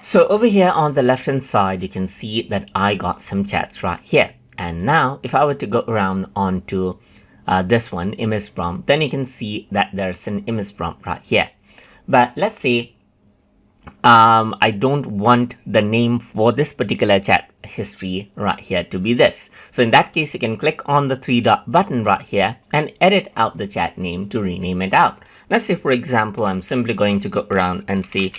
So over here on the left hand side, you can see that I got some chats right here. And now if I were to go around onto this one, image prompt, then you can see that there's an image prompt right here. But let's say I don't want the name for this particular chat history right here to be this. So in that case, you can click on the three dot button right here and edit out the chat name to rename it out. Let's say, for example, I'm simply going to go around and say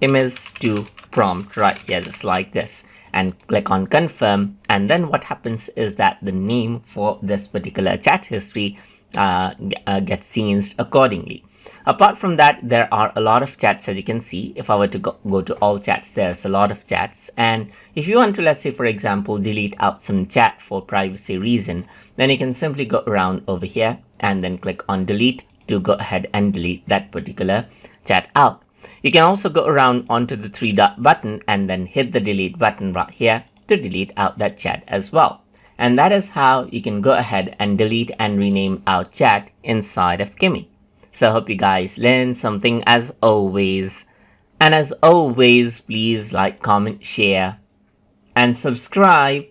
image to prompt right here, just like this, and click on confirm. And then what happens is that the name for this particular chat history gets changed accordingly. Apart from that, there are a lot of chats, as you can see. If I were to go to all chats, there's a lot of chats. And if you want to, let's say, for example, delete out some chat for privacy reason, then you can simply go around over here and then click on delete to go ahead and delete that particular chat out. You can also go around onto the three dot button and then hit the delete button right here to delete out that chat as well. And that is how you can go ahead and delete and rename out chat inside of Kimi. So I hope you guys learned something as always. And as always, please like, comment, share, and subscribe.